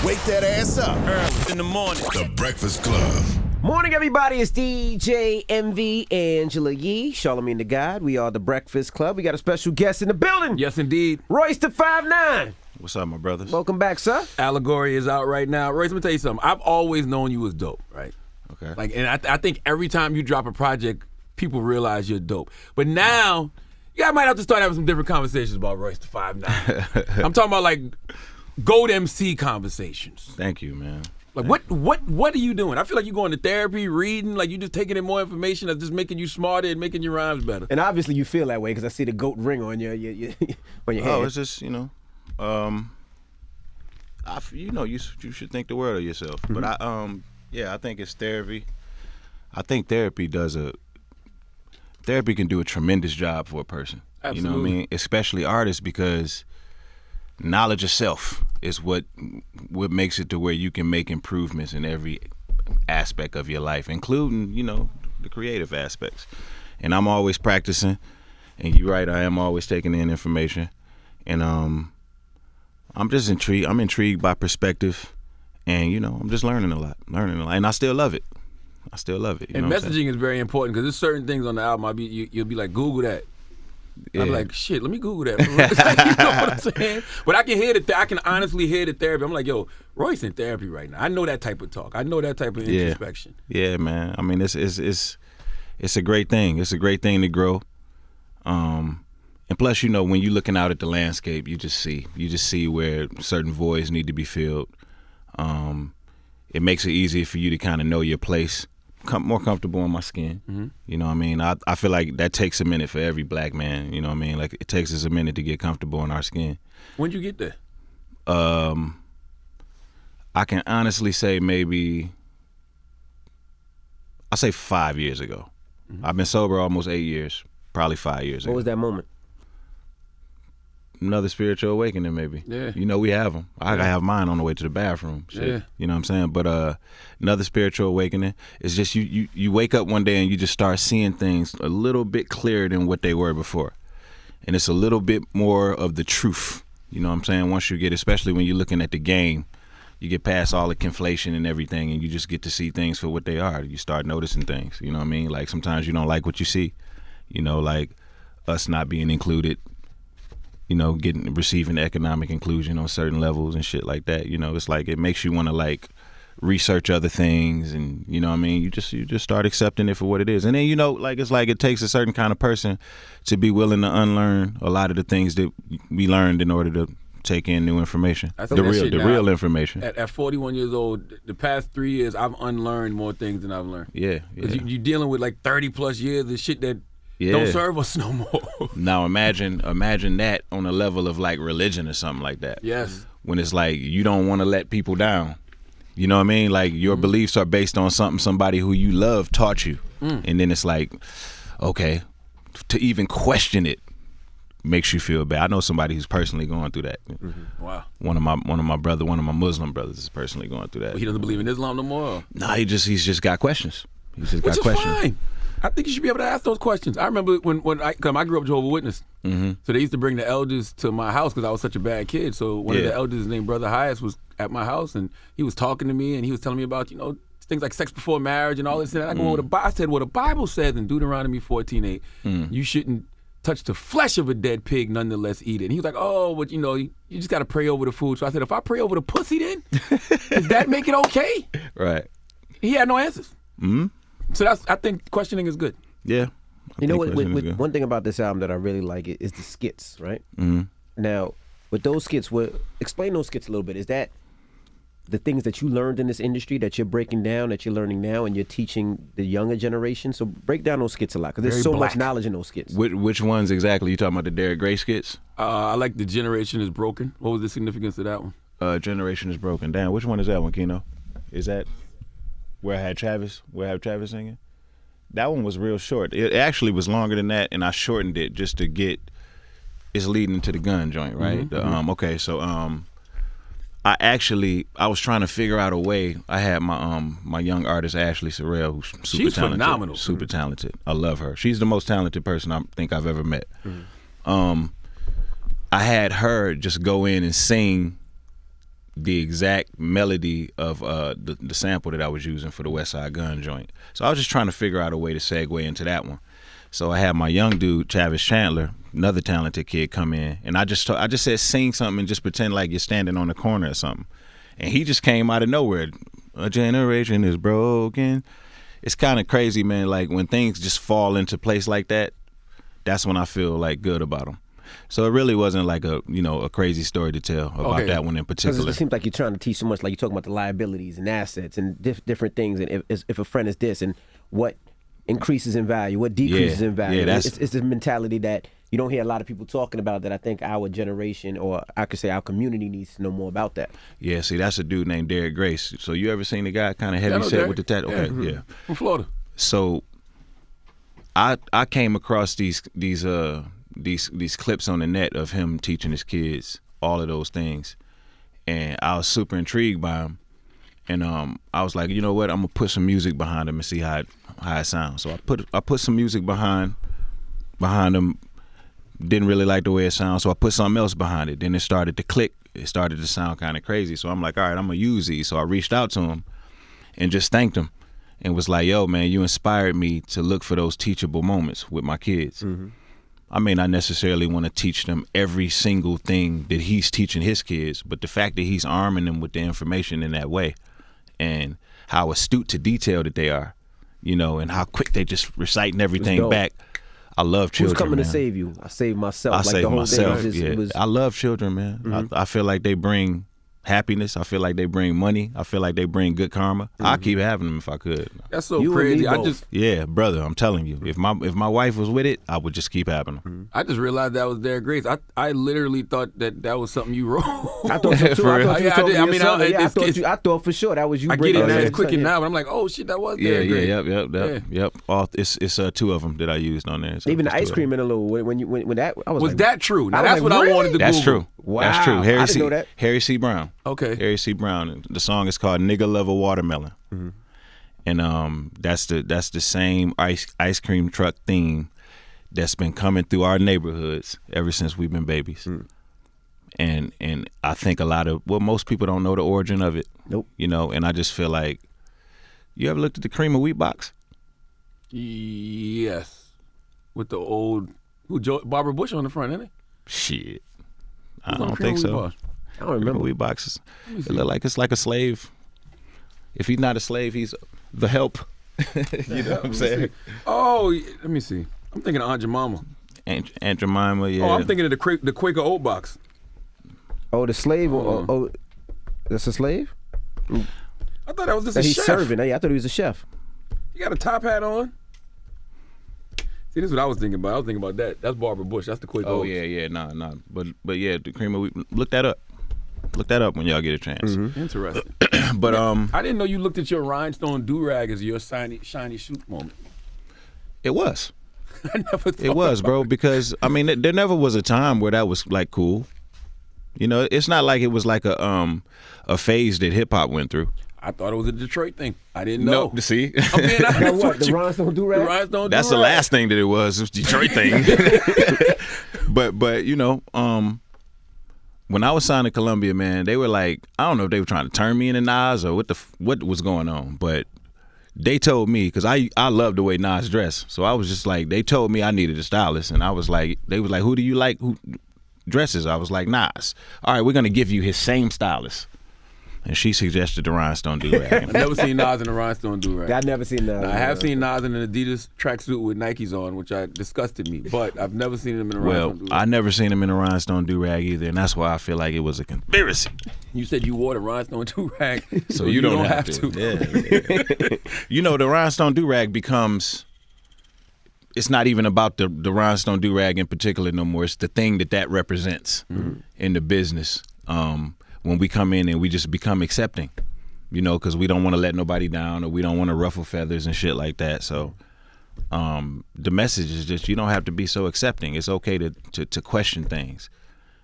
Wake that ass up. Early in the morning. The Breakfast Club. Morning, everybody. It's DJ MV, Angela Yee, Charlamagne the God. We are the Breakfast Club. We got a special guest in the building. Yes, indeed. Royce the 5'9". What's up, my brothers? Welcome back, sir. Allegory is out right now. Royce, let me tell you something. I've always known you was dope, right? Okay. And I think every time you drop a project, people realize you're dope. But now, I might have to start having some different conversations about Royce the 5'9". I'm talking about like GOAT MC conversations. Thank you, man. Like what are you doing? I feel like you're going to therapy, reading, like you just taking in more information that's just making you smarter and making your rhymes better. And obviously you feel that way because I see the GOAT ring on your on your head. Oh, it's just, you should think the world of yourself. Mm-hmm. But I think it's therapy. I think therapy can do a tremendous job for a person. Absolutely. You know what I mean? Especially artists, because knowledge of self is what makes it to where you can make improvements in every aspect of your life, including, the creative aspects. And I'm always practicing, and you're right, I am always taking in information. And I'm just intrigued. I'm intrigued by perspective, and, I'm just learning a lot. And I still love it. And messaging is very important because there's certain things on the album you'll be like, Google that. Yeah. I'm like, shit, let me Google that. You know what I'm saying? But I can honestly hear the therapy. I'm like, yo, Royce in therapy right now. I know that type of talk. I know that type of introspection. Yeah, man. I mean, it's a great thing. It's a great thing to grow. And plus, when you're looking out at the landscape, you just see where certain voids need to be filled. It makes it easier for you to kind of know your place. More comfortable in my skin. Mm-hmm. You know what I mean? I feel like that takes a minute for every black man. You know what I mean? Like, it takes us a minute to get comfortable in our skin. When'd you get there? I can honestly say maybe, I'll say 5 years ago. Mm-hmm. I've been sober almost 8 years, probably 5 years ago. What was that moment? Another spiritual awakening, maybe. Yeah. We have them. I have mine on the way to the bathroom. Shit. Yeah. You know what I'm saying? But another spiritual awakening is just you wake up one day and you just start seeing things a little bit clearer than what they were before. And it's a little bit more of the truth. You know what I'm saying? Once you get, especially when you're looking at the game, you get past all the conflation and everything, and you just get to see things for what they are. You start noticing things. You know what I mean? Like, sometimes you don't like what you see. Like us not being included. Receiving economic inclusion on certain levels and shit like that. It's like it makes you want to research other things, and you know what I mean. You just start accepting it for what it is, and then it's like it takes a certain kind of person to be willing to unlearn a lot of the things that we learned in order to take in new information. The real information. At 41 years old, the past 3 years, I've unlearned more things than I've learned. Yeah. Because you're dealing with 30 plus years of shit that. Yeah. Don't serve us no more. Now imagine that on a level of religion or something like that. Yes. When it's like you don't want to let people down. You know what I mean? Like, your beliefs are based on something somebody who you love taught you. And then it's like, okay, to even question it makes you feel bad. I know somebody who's personally going through that. Mm-hmm. Wow. One of my Muslim brothers is personally going through that. Well, he doesn't believe in Islam no more? Nah, he's just got questions. Which is fine. I think you should be able to ask those questions. I remember when I grew up Jehovah's Witness. Mm-hmm. So they used to bring the elders to my house because I was such a bad kid. So one of the elders named Brother Hias was at my house, and he was talking to me, and he was telling me about, things like sex before marriage and all this. And I go, I said, well, the Bible says in Deuteronomy 14:8, you shouldn't touch the flesh of a dead pig, nonetheless eat it. And he was like, oh, but you just got to pray over the food. So I said, if I pray over the pussy then, does that make it okay? Right. He had no answers. Mm-hmm. So I think questioning is good. Yeah. With one thing about this album that I really like is the skits, right? Mm-hmm. Now, with those skits, explain those skits a little bit. Is that the things that you learned in this industry that you're breaking down, that you're learning now, and you're teaching the younger generation? So break down those skits a lot, because there's so much knowledge in those skits. Which ones exactly? You talking about the Derek Gray skits? I like the Generation is Broken. What was the significance of that one? Generation is Broken. Damn, which one is that one, Keno? Is that where I had Travis singing? That one was real short. It actually was longer than that, and I shortened it just to get. It's leading into the gun joint, right? Mm-hmm. Okay, so I was trying to figure out a way. I had my young artist Ashley Sorrell, who's super talented. Phenomenal. Super talented. I love her. She's the most talented person I think I've ever met. Mm-hmm. I had her just go in and sing the exact melody of the sample that I was using for the West Side Gun joint. So I was just trying to figure out a way to segue into that one. So I had my young dude, Travis Chandler, another talented kid, come in, and I just said, sing something and just pretend like you're standing on the corner or something. And he just came out of nowhere. A generation is broken. It's kind of crazy, man. Like when things just fall into place like that, that's when I feel like good about them. So it really wasn't like a crazy story to tell about that one in particular. Because it seems like you're trying to teach so much, like you're talking about the liabilities and assets and different things, and if a friend is this and what increases in value, what decreases in value. Yeah, it's the mentality that you don't hear a lot of people talking about, that I think our generation, or I could say our community, needs to know more about that. Yeah, see, that's a dude named Derek Grace. So you ever seen the guy kind of heavy set with the tattoo? Okay, yeah. From Florida. So I came across these clips on the net of him teaching his kids all of those things, and I was super intrigued by him. And I was like, you know what? I'm gonna put some music behind him and see how it sounds. So I put some music behind him. Didn't really like the way it sounds, so I put something else behind it. Then it started to click. It started to sound kind of crazy. So I'm like, all right, I'm gonna use these. So I reached out to him and just thanked him and was like, yo, man, you inspired me to look for those teachable moments with my kids. Mm-hmm. I may not necessarily want to teach them every single thing that he's teaching his kids, but the fact that he's arming them with the information in that way, and how astute to detail that they are, and how quick they just reciting everything back. I love children. Who's coming man. To save you? I saved myself. I like saved the whole myself. Thing I love children, man. Mm-hmm. I feel like they bring happiness. I feel like they bring money. I feel like they bring good karma. Mm-hmm. I'll keep having them if I could. That's so crazy. Yeah, brother, I'm telling you, if my wife was with it, I would just keep having them. Mm-hmm. I just realized that was Derek Grace. I literally thought that was something you wrote. I thought so too. I thought for sure that was you. I get it as quick now, but I'm like, oh shit, that was Derek Grace. Yep. It's two of them that I used on there. So even the ice cream in a little when that I was like, that true? Now that's what I wanted to Google. That's true. Wow, that's true. I didn't know that. Harry C. Brown. Okay. Harry C. Brown. The song is called "Nigga Love a Watermelon," and that's the same ice cream truck theme that's been coming through our neighborhoods ever since we've been babies. And I think most people don't know the origin of it. Nope. And I just feel like, you ever looked at the cream of wheat box? Yes, with the old Barbara Bush on the front, isn't it? Shit, I don't think so. I don't remember. Wheat boxes. It look like it's like a slave. If he's not a slave, he's the help. You know what I'm saying? Oh, let me see. I'm thinking of Aunt Jemima. Aunt Jemima, yeah. Oh, I'm thinking of the Quaker Oat box. Oh, the slave. Oh, that's a slave? I thought that was just a he's chef. Serving. I thought he was a chef. He got a top hat on. See, this is what I was thinking about. I was thinking about that. That's Barbara Bush. That's the Quaker Oats. Oh, yeah. Nah. But yeah, the cream of wheat. Look that up. Look that up when y'all get a chance. Mm-hmm. Interesting. But I didn't know you looked at your rhinestone do-rag as your shiny shoot moment. It was. I never thought it was, bro, it. because I mean, there never was a time where that was like cool. It's not like it was like a phase that hip hop went through. I thought it was a Detroit thing. I didn't know. No, see? I'm being honest what, the rhinestone do-rag? The rhinestone do-rag. That's the last thing that it was. It was Detroit thing. But when I was signed to Columbia, man, they were like, I don't know if they were trying to turn me into Nas or what was going on, but they told me, because I love the way Nas dressed, so I was just like, they told me I needed a stylist, and I was like, they was like, who do you like who dresses? I was like, Nas. All right, we're gonna give you his same stylist. And she suggested the rhinestone do-rag. I've never seen Nas in a rhinestone do-rag. I've never seen that. I have seen Nas in an Adidas tracksuit with Nikes on, which disgusted me. But I've never seen him in a rhinestone do-rag. I never seen him in a rhinestone do-rag either, and that's why I feel like it was a conspiracy. You said you wore the rhinestone do-rag, so you don't have to. Yeah. The rhinestone do-rag becomes, it's not even about the rhinestone do-rag in particular no more. It's the thing that represents in the business. When we come in and we just become accepting, because we don't want to let nobody down, or we don't want to ruffle feathers and shit like that. So the message is just, you don't have to be so accepting. It's okay to question things.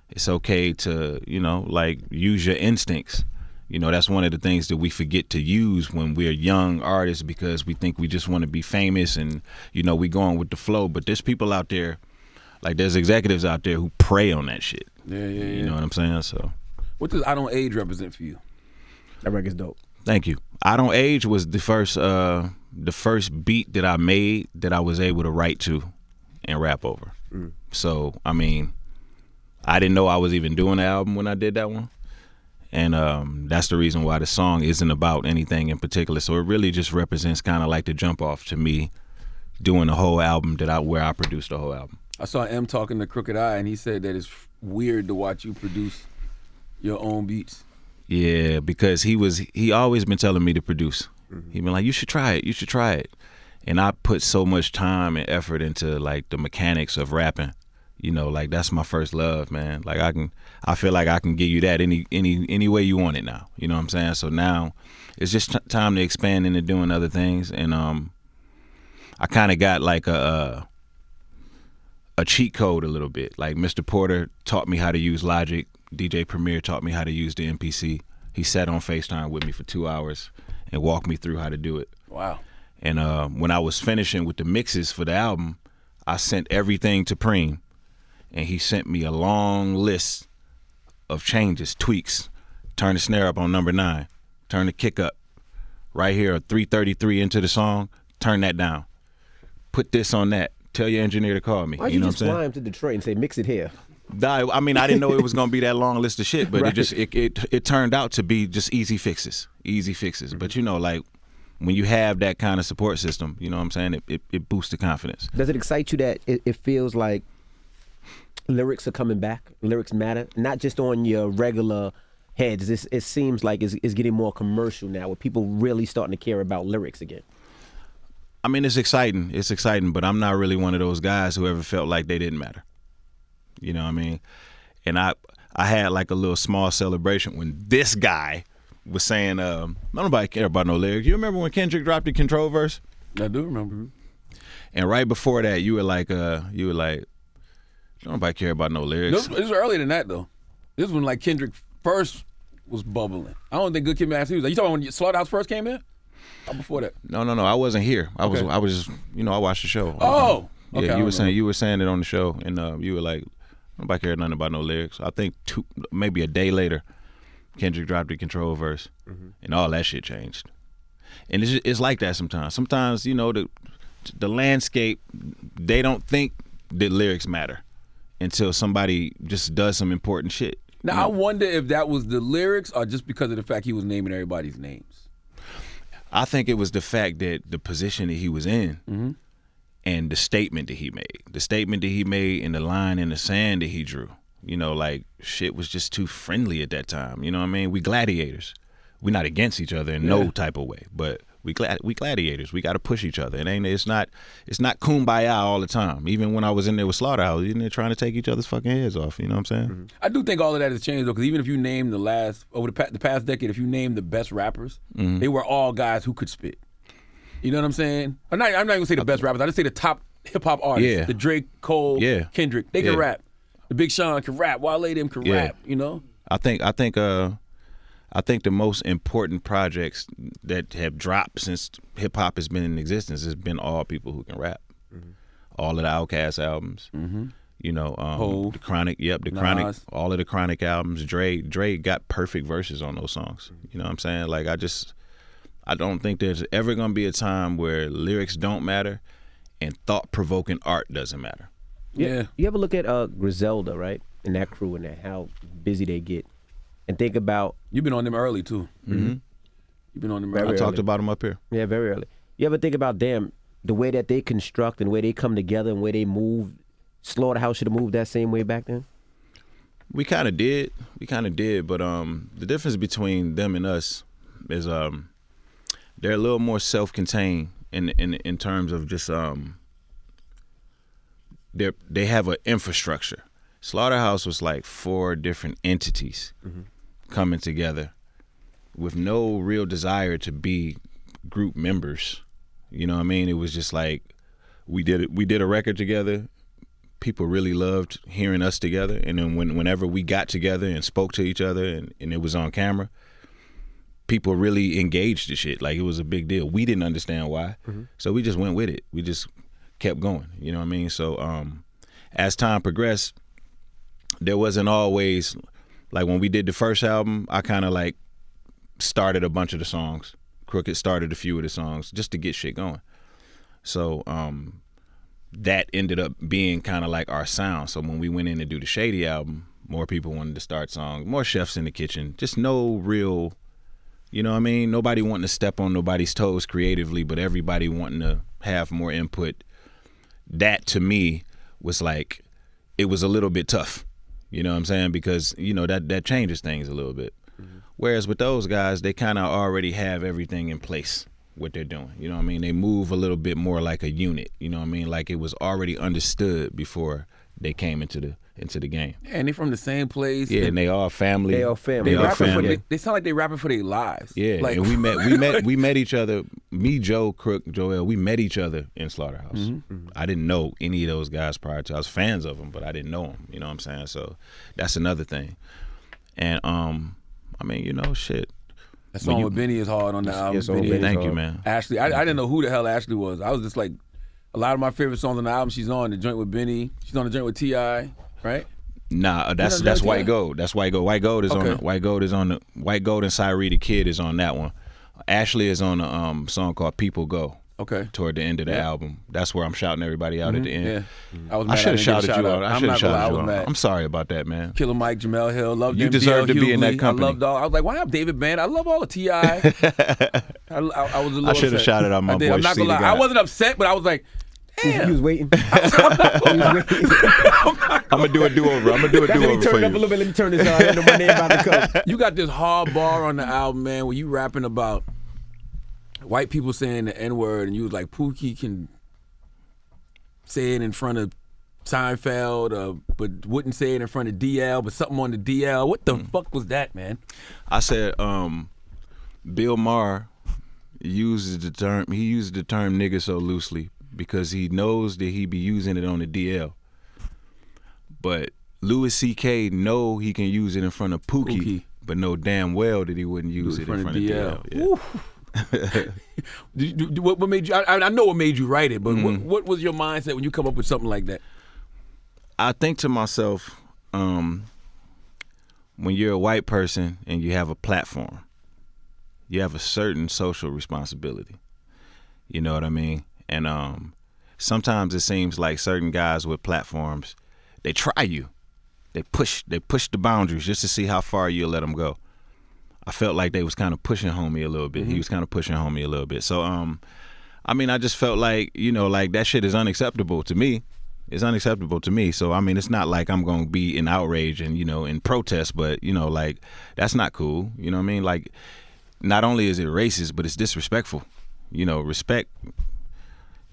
It's okay to, use your instincts. That's one of the things that we forget to use when we're young artists, because we think we just want to be famous and, we going with the flow. But there's people out there, like there's executives out there who prey on that shit. Yeah. You know what I'm saying? So. What does I Don't Age represent for you? That record's dope. Thank you. I Don't Age was the first beat that I made that I was able to write to and rap over. So, I mean, I didn't know I was even doing the album when I did that one. And that's the reason why the song isn't about anything in particular. So it really just represents kind of like the jump off to me doing the whole album where I produced the whole album. I saw M talking to Crooked Eye, and he said that it's weird to watch you produce your own beats. Yeah, because he always been telling me to produce. He been like, you should try it. And I put so much time and effort into like the mechanics of rapping. You know, like that's my first love, man. Like I feel like I can give you that any way you want it now. You know what I'm saying? So now it's just time to expand into doing other things. And I kind of got like a cheat code a little bit. Like Mr. Porter taught me how to use Logic. DJ Premier taught me how to use the MPC. He sat on FaceTime with me for 2 hours and walked me through how to do it. Wow. And when I was finishing with the mixes for the album, I sent everything to Preem, and he sent me a long list of changes, tweaks. Turn the snare up on number 9. Turn the kick up. Right here, 333 into the song, turn that down. Put this on that. Tell your engineer to call me. Why'd you just fly him to Detroit and say, mix it here? I mean, I didn't know it was gonna be that long list of shit, but right. it turned out to be just easy fixes. But you know, like when you have that kind of support system, you know what I'm saying, it boosts the confidence. Does it excite you that it feels like lyrics are coming back? Lyrics matter, not just on your regular heads. It seems like it's getting more commercial now, with people really starting to care about lyrics again. I mean, it's exciting, but I'm not really one of those guys who ever felt like they didn't matter. You know what I mean? And I had like a little small celebration when this guy was saying, nobody care about no lyrics. You remember when Kendrick dropped the Control verse? I do remember. And right before that, you were like, nobody care about no lyrics. This was earlier than that, though. This was when like Kendrick first was bubbling. I don't think Good Kid, Mad City was. Are you talking when Slaughterhouse first came in? Or before that? No. I wasn't here. I was just, I watched the show. Oh. Yeah, okay, you were saying it on the show, and you were like, nobody cared nothing about no lyrics. I think maybe a day later, Kendrick dropped the Control verse, and all that shit changed. And it's like that sometimes. Sometimes, the landscape, they don't think that lyrics matter until somebody just does some important shit. Now, I wonder if that was the lyrics or just because of the fact he was naming everybody's names. I think it was the fact that the position that he was in and the statement that he made. The statement that he made and the line in the sand that he drew. Like shit was just too friendly at that time. You know what I mean? We gladiators. We're not against each other in no type of way, but we gladiators. We got to push each other. It's not kumbaya all the time. Even when I was in there with Slaughterhouse, they're trying to take each other's fucking heads off. You know what I'm saying? I do think all of that has changed though, because even if you name over the past decade, if you name the best rappers, they were all guys who could spit. You know what I'm saying? I'm not gonna say the best rappers. I just say the top hip hop artists. Yeah. The Drake, Cole, Kendrick. They can rap. The Big Sean can rap. Wale them can rap. I think the most important projects that have dropped since hip hop has been in existence has been all people who can rap. All of the Outkast albums. The Chronic. Yep, the Nas. Chronic. All of the Chronic albums. Dre got perfect verses on those songs. You know what I'm saying? Like I don't think there's ever gonna be a time where lyrics don't matter and thought-provoking art doesn't matter. Yeah. You ever look at Griselda, right? And that crew and how busy they get, and think about. You've been on them early too. You've been on them early. I talked about them up here. Yeah, very early. You ever think about the way that they construct and the way they come together and where they move? Slaughterhouse should have moved that same way back then. We kind of did, but the difference between them and us is they're a little more self-contained in terms of just they have an infrastructure. Slaughterhouse was like 4 different entities coming together with no real desire to be group members. You know what I mean? It was just like we did a record together. People really loved hearing us together, and then whenever we got together and spoke to each other and it was on camera, people really engaged the shit. Like it was a big deal. We didn't understand why, so we just went with it. We just kept going. You know what I mean? So as time progressed, there wasn't always Like when we did the first album, I kind of like started a bunch of the songs. Crooked started a few of the songs just to get shit going. So that ended up being kind of like our sound. So when we went in to do the Shady album, more people wanted to start songs, more chefs in the kitchen, just no real, you know what I mean? Nobody wanting to step on nobody's toes creatively, but everybody wanting to have more input. That to me was like, it was a little bit tough, you know what I'm saying? Because, you know, that changes things a little bit. Mm-hmm. Whereas with those guys, they kind of already have everything in place, what they're doing. You know what I mean? They move a little bit more like a unit, you know what I mean? Like it was already understood before they came into the game. Yeah, and they from the same place. Yeah, and they all family. They all family. They sound like they rapping for their lives. Yeah, like, and we met each other. Me, Joe, Crook, Joel. We met each other in Slaughterhouse. Mm-hmm. Mm-hmm. I didn't know any of those guys prior to. I was fans of them, but I didn't know them. You know what I'm saying? So that's another thing. And I mean, you know, shit. That song with Benny is hard on the album. Benny, thank you, man. Ashley, I didn't know who the hell Ashley was. I was just like, a lot of my favorite songs on the album. She's on the joint with Benny. She's on the joint with T.I., right? Nah, that's White Gold. That's White Gold. White Gold is on the White Gold and Cyree the Kid is on that one. Ashley is on a song called People Go. Okay. Toward the end of the album. That's where I'm shouting everybody out at the end. Yeah. Mm-hmm. I should have shouted you out. I should have shouted you out. I'm sorry about that, man. Killer Mike, Jamel Hill, loved you them. deserve to Hughley. be in that company. I loved all. I was like, why have David Band? I love all the T.I. I was a little I should have shouted out my boy. I'm not gonna lie. I wasn't upset, but I was like, damn. He was waiting. I'm gonna do a do-over. I'm gonna do a do-over Let me turn it up a little bit. Let me turn this on. I know my name about to come. You got this hard bar on the album, man, where you rapping about white people saying the N-word, and you was like, Pookie can say it in front of Seinfeld, but wouldn't say it in front of DL, but something on the DL. What the fuck was that, man? I said, Bill Maher uses the term nigga so loosely because he knows that he be using it on the DL. But Louis C.K. know he can use it in front of Pookie. But know damn well that he wouldn't use it in front of DL. Yeah. What made you? I know what made you write it, but what was your mindset when you come up with something like that? I think to myself, when you're a white person and you have a platform, you have a certain social responsibility. You know what I mean? And sometimes it seems like certain guys with platforms, they try you, they push the boundaries just to see how far you'll let them go. I felt like they was kind of pushing homie a little bit. Mm-hmm. He was kind of pushing homie a little bit. So, I mean, I just felt like, you know, like that shit is unacceptable to me. It's unacceptable to me. So, I mean, it's not like I'm going to be in outrage and, you know, in protest, but, you know, like, that's not cool. You know what I mean? Like, not only is it racist, but it's disrespectful. You know, respect,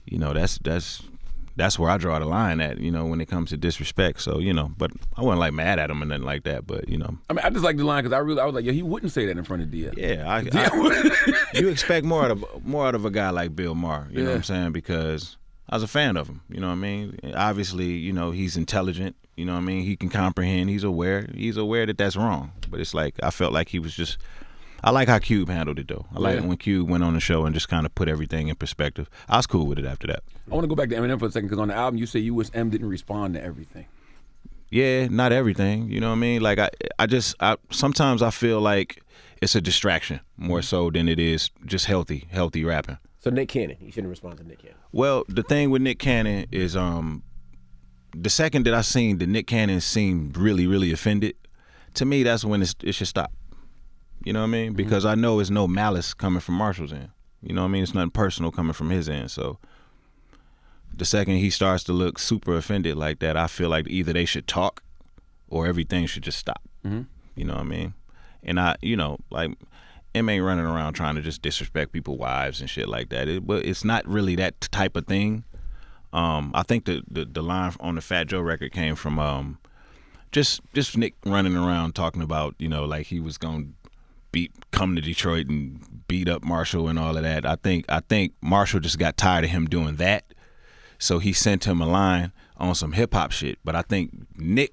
you know, that's where I draw the line at, you know, when it comes to disrespect. So, you know, but I wasn't like mad at him or nothing like that, but, you know. I mean, I just like the line because I was like, yo, he wouldn't say that in front of DL. Yeah, you expect more out of a guy like Bill Maher, you know what I'm saying? Because I was a fan of him, you know what I mean? Obviously, you know, he's intelligent, you know what I mean? He can comprehend, he's aware that that's wrong. But it's like, I felt like he was just, I like how Cube handled it though. I like it when Cube went on the show and just kind of put everything in perspective. I was cool with it after that. I want to go back to Eminem for a second because on the album you say you wish M didn't respond to everything. Yeah, not everything. You know what I mean? Like I sometimes I feel like it's a distraction more so than it is just healthy rapping. So Nick Cannon, you shouldn't respond to Nick Cannon. Well, the thing with Nick Cannon is the second that I seen that Nick Cannon seemed really, really offended, to me that's when it should stop. You know what I mean? Because I know it's no malice coming from Marshall's end. You know what I mean? It's nothing personal coming from his end. So the second he starts to look super offended like that, I feel like either they should talk or everything should just stop. Mm-hmm. You know what I mean? And you know, like, M ain't running around trying to just disrespect people's wives and shit like that. But it's not really that type of thing. I think the line on the Fat Joe record came from just Nick running around talking about, you know, like he was gonna come to Detroit and beat up Marshall and all of that. I think Marshall just got tired of him doing that, so he sent him a line on some hip hop shit. But I think Nick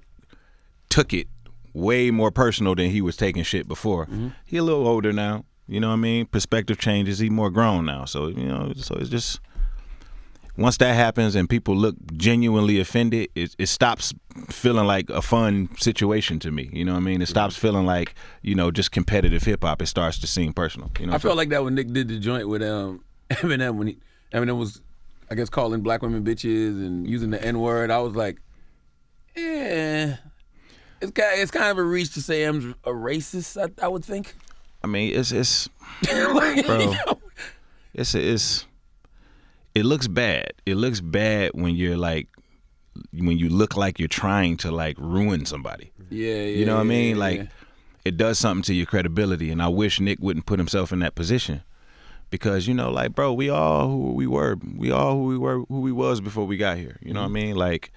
took it way more personal than he was taking shit before. Mm-hmm. He a little older now, you know what I mean? Perspective changes. He more grown now, so you know. So it's just once that happens and people look genuinely offended, it stops feeling like a fun situation to me. You know what I mean? It stops feeling like, just competitive hip hop. It starts to seem personal. You know, I felt like that when Nick did the joint with Eminem when Eminem was, I guess, calling black women bitches and using the N-word. I was like, it's kind of a reach to say I'm a racist. I would think. I mean, it's bro. It looks bad. It looks bad when you're like, when you look like you're trying to like ruin somebody. Yeah. You know what I mean? Like, it does something to your credibility. And I wish Nick wouldn't put himself in that position, because like, bro, we all who we were. We all who we was before we got here. You know what I mean? Like,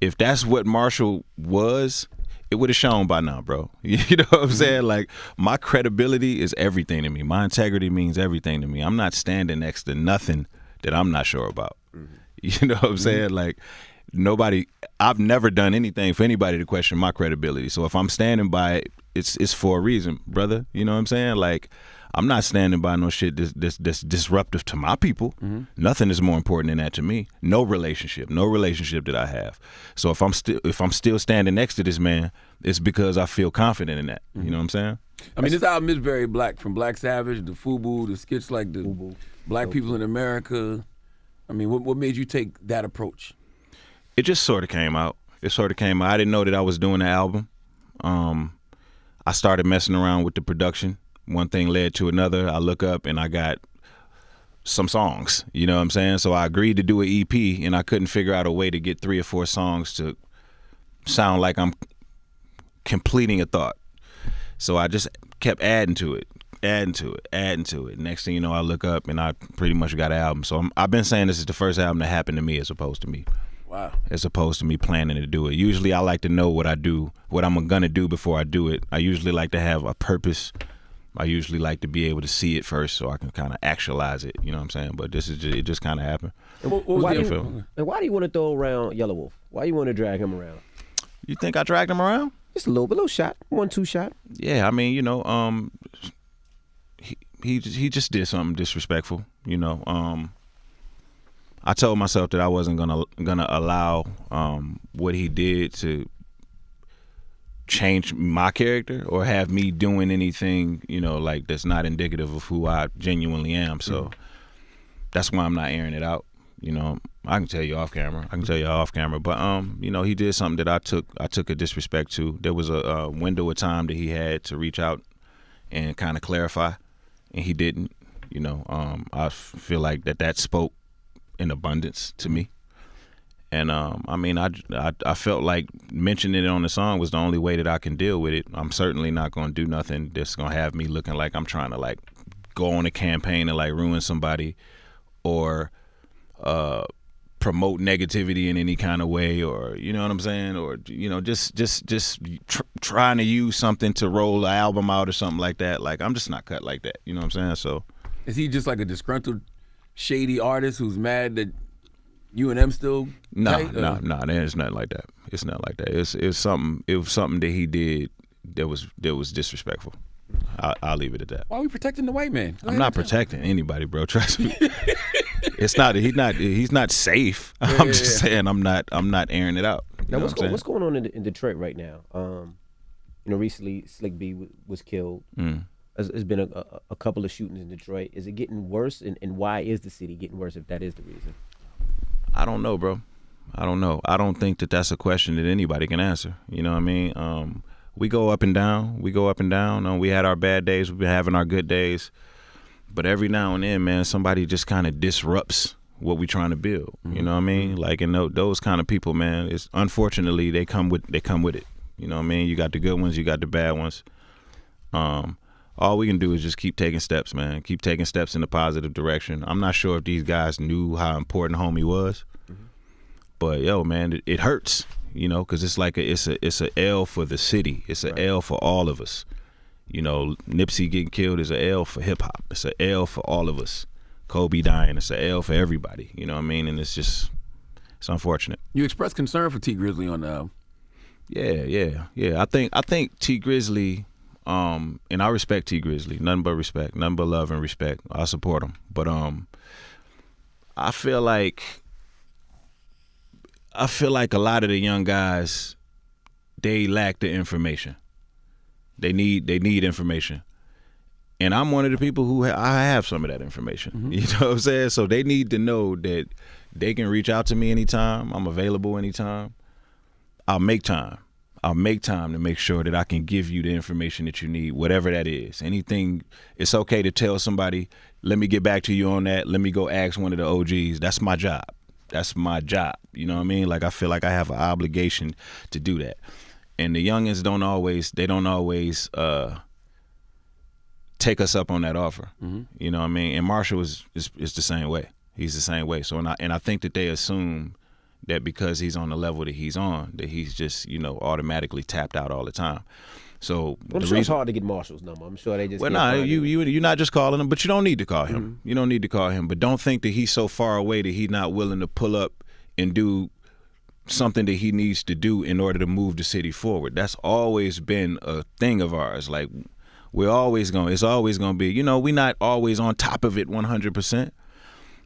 if that's what Marshall was, it would have shown by now, bro. You know what I'm saying? Like, my credibility is everything to me. My integrity means everything to me. I'm not standing next to nothing that I'm not sure about. You know what I'm saying? Like, I've never done anything for anybody to question my credibility. So if I'm standing by it, it's for a reason, brother. You know what I'm saying? Like, I'm not standing by no shit that's disruptive to my people. Nothing is more important than that to me. No relationship that I have. So if I'm still standing next to this man, it's because I feel confident in that. You know what I'm saying? I mean, this album is very black, from Black Savage, the FUBU, the skits like the FUBU. Black People in America. I mean, what made you take that approach? It just sort of came out. I didn't know that I was doing the album. I started messing around with the production. One thing led to another. I look up and I got some songs. You know what I'm saying? So I agreed to do an EP, and I couldn't figure out a way to get 3 or 4 songs to sound like I'm completing a thought. So I just kept adding to it. Next thing you know, I look up and I pretty much got an album. So I've been saying this is the first album that happened to me, as opposed to me. Wow. As opposed to me planning to do it. Usually I like to know what I'm gonna do before I do it. I usually like to have a purpose. I usually like to be able to see it first so I can kind of actualize it. You know what I'm saying? But it just kind of happened. Why do you want to throw around Yellow Wolf? Why do you want to drag him around? You think I dragged him around? Just a little shot, 1-2 shot. Yeah, I mean, he just did something disrespectful. I told myself that I wasn't gonna allow what he did to change my character or have me doing anything, like that's not indicative of who I genuinely am. So that's why I'm not airing it out. I can tell you off camera. But he did something that I took a disrespect to. There was a window of time that he had to reach out and kind of clarify, and he didn't. I feel like that spoke in abundance to me. And I felt like mentioning it on the song was the only way that I can deal with it. I'm certainly not going to do nothing that's going to have me looking like I'm trying to like go on a campaign and like ruin somebody or promote negativity in any kind of way, or you know what I'm saying, or just trying to use something to roll an album out or something like that. Like, I'm just not cut like that. You know what I'm saying? So is he just like a disgruntled, shady artist who's mad that you and them still tight? No, it's nothing like that. It's not like that. It was something that he did that was disrespectful. I'll leave it at that. Why are we protecting the white man? I'm not protecting anybody, bro. Trust me. He's not safe. I'm just saying I'm not airing it out. Now what's going on in Detroit right now? Recently Slick B was killed. There's been a couple of shootings in Detroit. Is it getting worse? And why is the city getting worse if that is the reason? I don't know, bro. I don't know. I don't think that that's a question that anybody can answer. You know what I mean? We go up and down. We had our bad days. We've been having our good days. But every now and then, man, somebody just kind of disrupts what we're trying to build. You know what I mean? Like, and those kind of people, man, it's unfortunately they come with it. You know what I mean? You got the good ones, you got the bad ones. All we can do is just keep taking steps, man. Keep taking steps in the positive direction. I'm not sure if these guys knew how important homie was, but yo, man, it hurts. Because it's like it's a L for the city. It's an L for all of us. Nipsey getting killed is an L for hip hop. It's an L for all of us. Kobe dying, it's an L for everybody. You know what I mean? And it's unfortunate. You expressed concern for T Grizzly on the album. Yeah. I think T Grizzly, and I respect T Grizzly. Nothing but respect, nothing but love and respect. I support him. But I feel like I feel like a lot of the young guys, they lack the information. They need information. And I'm one of the people who I have some of that information. Mm-hmm. You know what I'm saying? So they need to know that they can reach out to me anytime. I'm available anytime. I'll make time. I'll make time to make sure that I can give you the information that you need, whatever that is. Anything, it's okay to tell somebody, let me get back to you on that. Let me go ask one of the OGs. That's my job. That's my job. You know what I mean? Like, I feel like I have an obligation to do that. And the youngins don't always take us up on that offer. Mm-hmm. You know what I mean? And Marshall is the same way. He's the same way. So and I think that they assume that because he's on the level that he's on, that he's just, you know, automatically tapped out all the time. So I'm sure it's hard to get Marshall's number. I'm sure they just you're not just calling him, but you don't need to call him. Mm-hmm. You don't need to call him. But don't think that he's so far away that he's not willing to pull up and do something that he needs to do in order to move the city forward. That's always been a thing of ours. Like, it's always going to be, you know, we're not always on top of it 100%.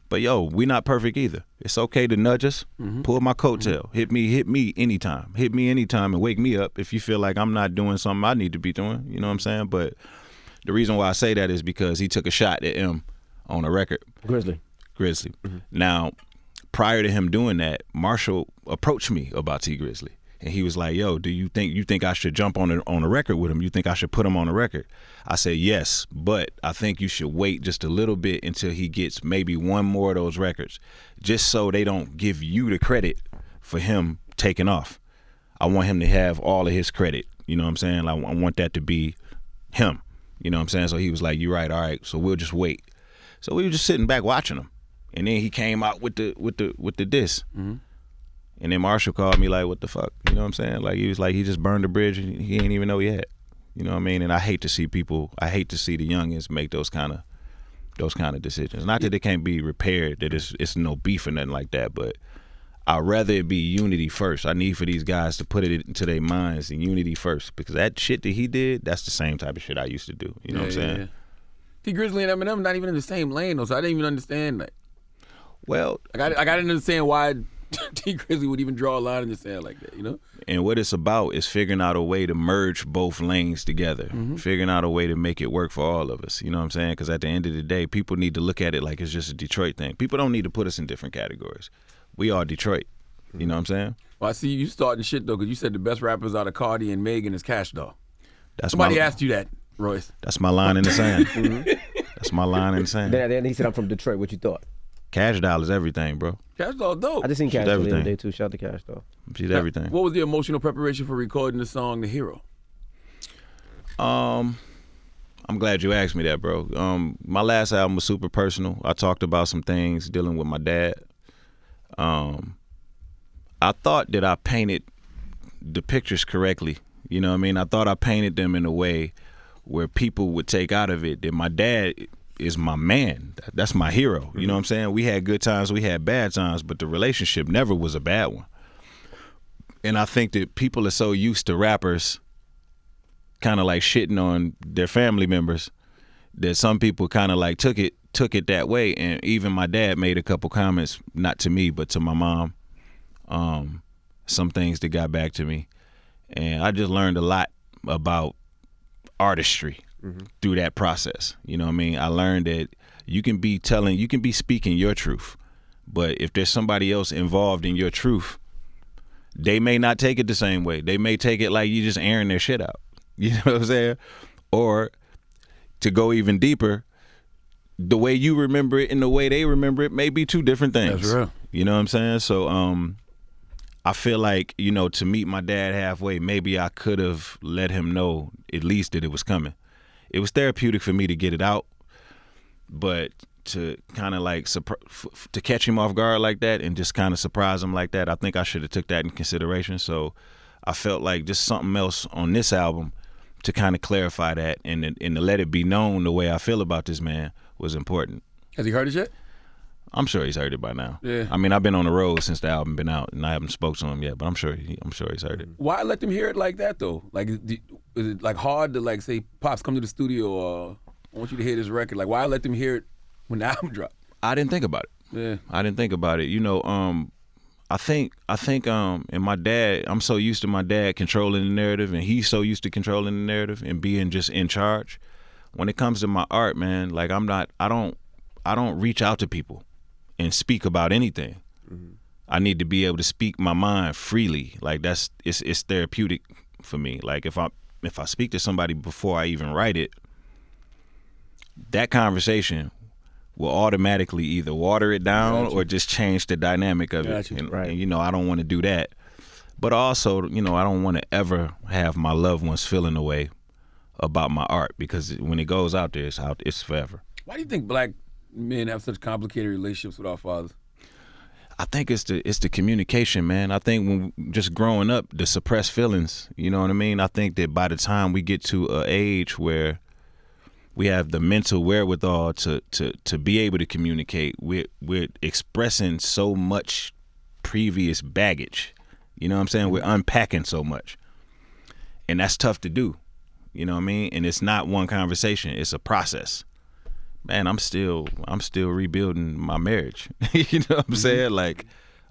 But yo, we're not perfect either. It's okay to nudge us, pull my coattail, hit me anytime. Hit me anytime and wake me up if you feel like I'm not doing something I need to be doing. You know what I'm saying? But the reason why I say that is because he took a shot at M on a record. Grizzly. Mm-hmm. Now, prior to him doing that, Marshall approached me about T Grizzly. And he was like, yo, do you think I should jump on a record with him? You think I should put him on a record? I said, yes, but I think you should wait just a little bit until he gets maybe one more of those records, just so they don't give you the credit for him taking off. I want him to have all of his credit. You know what I'm saying? Like, I want that to be him. You know what I'm saying? So he was like, you're right, all right, so we'll just wait. So we were just sitting back watching him. And then he came out with the diss. Mm-hmm. And then Marshall called me like, what the fuck? You know what I'm saying? Like, he was like, he just burned the bridge and he ain't even know he had. You know what I mean? And I hate to see the youngins make those kind of decisions. Not that it can't be repaired, that it's no beef or nothing like that, but I'd rather it be unity first. I need for these guys to put it into their minds and unity first, because that shit that he did, that's the same type of shit I used to do. You know what I'm saying? Yeah. T Grizzly and Eminem not even in the same lane though, so I didn't even understand that. Well, I didn't understand why T Grizzly would even draw a line in the sand like that, you know? And what it's about is figuring out a way to merge both lanes together, figuring out a way to make it work for all of us. You know what I'm saying? Because at the end of the day, people need to look at it like it's just a Detroit thing. People don't need to put us in different categories. We are Detroit. You know what I'm saying? Well, I see you starting shit, though, because you said the best rappers out of Cardi and Megan is Cash Doll. Somebody asked you that, Royce. That's my line in the sand. That's my line in the sand. Then he said, I'm from Detroit. What you thought? Cash Doll is everything, bro. Cash Doll dope. I just seen Cash Doll the other day, too. Shout out to Cash Doll. She's everything. What was the emotional preparation for recording the song The Hero? I'm glad you asked me that, bro. My last album was super personal. I talked about some things dealing with my dad. I thought that I painted the pictures correctly. You know what I mean? I thought I painted them in a way where people would take out of it that my dad is my man. That's my hero. You know what I'm saying? We had good times, we had bad times, but the relationship never was a bad one. And I think that people are so used to rappers kind of like shitting on their family members that some people kind of like took it that way. And even my dad made a couple comments, not to me, but to my mom. Some things that got back to me. And I just learned a lot about artistry through that process. You know what I mean? I learned that you can be speaking your truth, but if there's somebody else involved in your truth, they may not take it the same way. They may take it like you just airing their shit out. You know what I'm saying? Or to go even deeper, the way you remember it and the way they remember it may be two different things. That's real. You know what I'm saying? So I feel like, you know, to meet my dad halfway, maybe I could have let him know at least that it was coming. It was therapeutic for me to get it out, but to kind of like to catch him off guard like that and just kind of surprise him like that, I think I should have took that in consideration. So I felt like just something else on this album to kind of clarify that and to let it be known the way I feel about this man was important. Has he heard it yet? I'm sure he's heard it by now. Yeah. I mean, I've been on the road since the album been out, and I haven't spoke to him yet, but I'm sure he's heard it. Why let them hear it like that though? Like, is it like hard to like say, Pops, come to the studio, or I want you to hear this record? Like, why let them hear it when the album dropped? I didn't think about it. Yeah. I didn't think about it. You know, I think, and my dad, I'm so used to my dad controlling the narrative, and he's so used to controlling the narrative and being just in charge. When it comes to my art, man, like I don't reach out to people and speak about anything. Mm-hmm. I need to be able to speak my mind freely. Like it's therapeutic for me. Like if I speak to somebody before I even write it, that conversation will automatically either water it down or just change the dynamic of it. And I don't want to do that. But also, I don't want to ever have my loved ones feeling the way about my art, because when it goes out there, it's forever. Why do you think black men have such complicated relationships with our fathers? I think it's the communication, man. I think when just growing up, the suppressed feelings, you know what I mean? I think that by the time we get to an age where we have the mental wherewithal to be able to communicate, we're expressing so much previous baggage. You know what I'm saying? We're unpacking so much. And that's tough to do. You know what I mean? And it's not one conversation, it's a process. Man, I'm still rebuilding my marriage. You know what I'm saying? Like,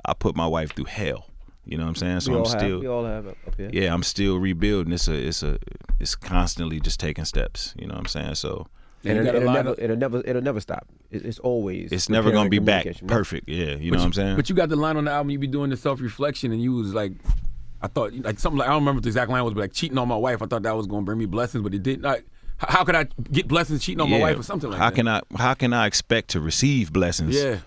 I put my wife through hell. You know what I'm saying? So we all have it up here. Yeah, I'm still rebuilding. It's constantly just taking steps. You know what I'm saying? So it'll never stop. It's always. It's never gonna be back perfect. Yeah, you know what I'm saying? But you got the line on the album. You be doing the self-reflection, and you was like, I thought like something like, I don't remember what the exact line was, but like cheating on my wife. I thought that was gonna bring me blessings, but it didn't. Like, how could I get blessings cheating on my wife or something like that? How can I expect to receive blessings? Yeah.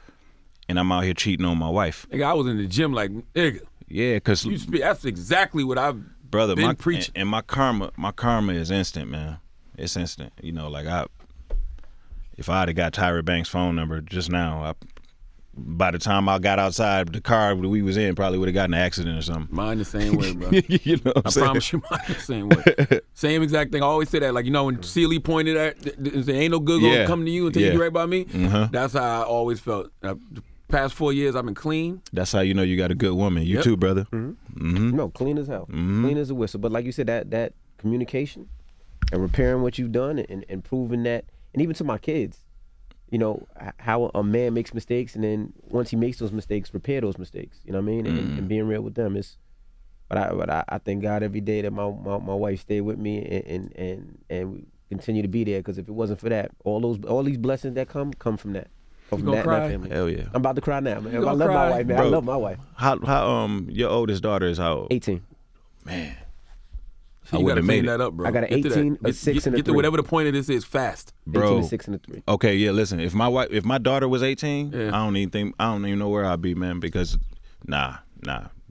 And I'm out here cheating on my wife. Nigga, I was in the gym like, nigga. Yeah, because that's exactly what I've been preaching. And my karma is instant, man. It's instant. You know, like if I had got Tyra Banks' phone number just now, by the time I got outside, the car that we was in probably would have gotten in an accident or something. Mine the same way, bro. You know what I'm saying? Promise you, mine the same way. Same exact thing. I always say that. Like, when Celie pointed at, there ain't no good gonna come to you until you do right by me. Mm-hmm. That's how I always felt. The past 4 years, I've been clean. That's how you know you got a good woman. You too, brother. Mm-hmm. Mm-hmm. No, clean as hell. Mm-hmm. Clean as a whistle. But like you said, that communication and repairing what you've done and proving that, and even to my kids, how a man makes mistakes, and then once he makes those mistakes, repair those mistakes. You know what I mean? And being real with them is. But I thank God every day that my wife stayed with me and we continue to be there, because if it wasn't for that, all these blessings that come from that. From that family. Hell yeah. I'm about to cry now, man. I love my wife, man. Bro, I love my wife. How your oldest daughter is how old? 18. Man. So you gotta clean that up, bro. I got an 18, a 6, and a 3. Get to whatever the point of this is fast. Bro. 18, a 6, and a 3. Okay, yeah, listen. If my daughter was 18, I don't even know where I'd be, man, because nah.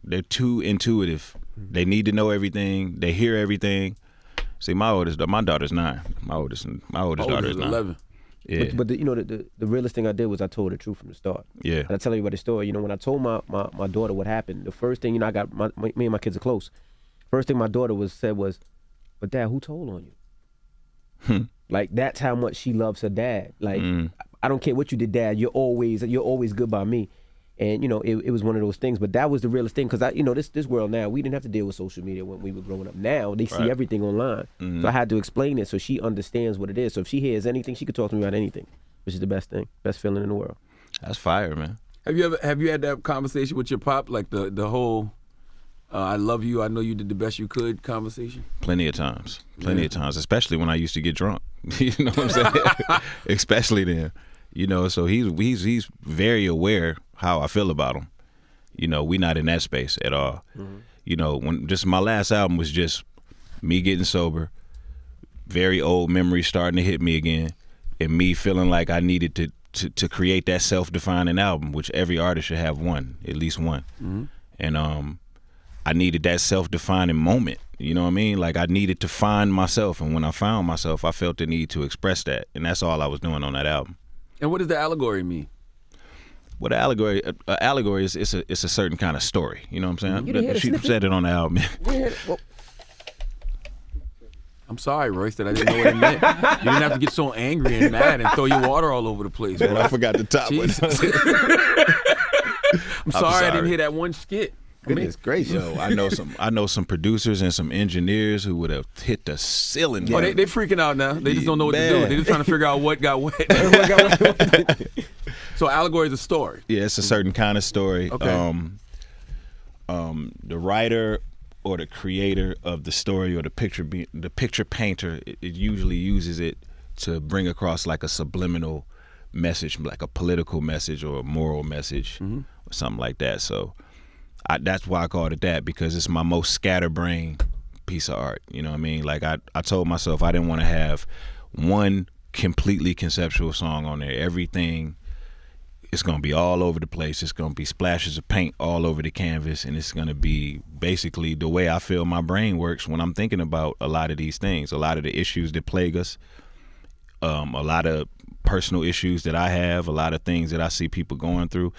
They're too intuitive. They need to know everything. They hear everything. See, my daughter's 9. My oldest daughter is 9. 11. Yeah. But the realest thing I did was I told the truth from the start. Yeah. And I tell everybody the story. When I told my daughter what happened, the first thing, I got me and my kids are close. First thing my daughter said was, "But Dad, who told on you?" Like, that's how much she loves her dad. Like, I don't care what you did, Dad. You're always good by me. And it was one of those things. But that was the realest thing, because this world now, we didn't have to deal with social media when we were growing up. Now they see everything online, so I had to explain it so she understands what it is. So if she hears anything, she could talk to me about anything, which is the best thing, best feeling in the world. That's fire, man. Have you had that conversation with your pop, like the whole "I love you, I know you did the best you could" conversation? Plenty of times, especially when I used to get drunk. You know what I'm saying? Especially then. So he's very aware how I feel about him. We not in that space at all. Mm-hmm. When just my last album was just me getting sober, very old memories starting to hit me again, and me feeling like I needed to create that self-defining album, which every artist should have at least one. Mm-hmm. And I needed that self-defining moment. You know what I mean? Like, I needed to find myself, and when I found myself, I felt the need to express that, and that's all I was doing on that album. And what does the allegory mean? Well, the allegory is it's a certain kind of story. You know what I'm saying? She said it on the album. I'm sorry, Royce, that I didn't know what it meant. You didn't have to get so angry and mad and throw your water all over the place. Man, I forgot the top one. I'm sorry I didn't hear that one skit. Goodness gracious. Yo, I know some producers and some engineers who would have hit the ceiling. Oh, they freaking out now. They just don't know what to do. They're just trying to figure out what got wet. So allegory is a story. Yeah, it's a certain kind of story. Okay. the writer or the creator of the story or the picture painter, it usually uses it to bring across like a subliminal message, like a political message or a moral message or something like that. So that's why I called it that, because it's my most scatterbrained piece of art. You know what I mean? Like I told myself I didn't want to have one completely conceptual song on there. Everything is going to be all over the place. It's going to be splashes of paint all over the canvas, and it's going to be basically the way I feel my brain works when I'm thinking about a lot of these things, a lot of the issues that plague us, a lot of personal issues that I have, a lot of things that I see people going through,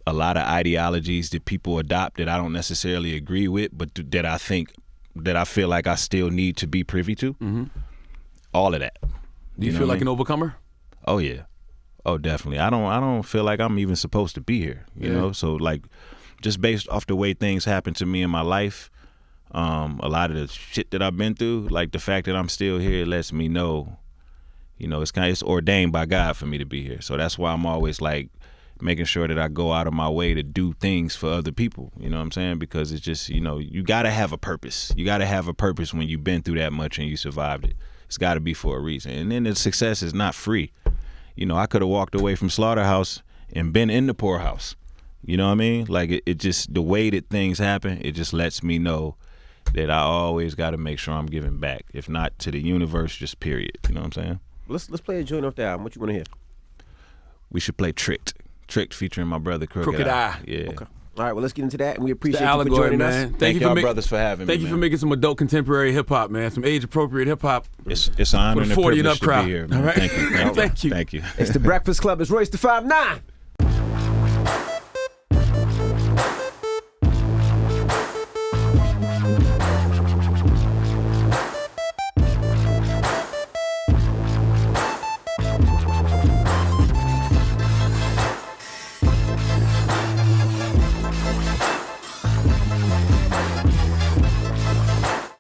a lot of ideologies that people adopt that I don't necessarily agree with, but that I feel like I still need to be privy to. All of that. Do you feel like an overcomer? Oh yeah. Oh, definitely. I don't feel like I'm even supposed to be here, you know? So like, just based off the way things happen to me in my life, a lot of the shit that I've been through, like the fact that I'm still here lets me know, you know, it's ordained by God for me to be here. So that's why I'm always like making sure that I go out of my way to do things for other people, you know what I'm saying? Because it's just, you know, you gotta have a purpose. You gotta have a purpose when you've been through that much and you survived it. It's gotta be for a reason. And then the success is not free. You know, I could have walked away from Slaughterhouse and been in the poorhouse. You know what I mean? Like it just, the way that things happen, it just lets me know that I always got to make sure I'm giving back. If not to the universe, just period. You know what I'm saying? Let's play a joint off the album. What you want to hear? We should play Tricked. Tricked featuring my brother Crooked Eye. Yeah. Okay. All right, well, let's get into that, and we appreciate The you for Allegory, joining man. us. Thank y'all brothers for having me. Thank you for making some adult contemporary hip hop, man. Some age appropriate hip hop. It's an honor and a 40 and privilege up to crowd. be here, man. All right. Thank you. Thank you. Thank you. It's the Breakfast Club. It's Royce the 5'9".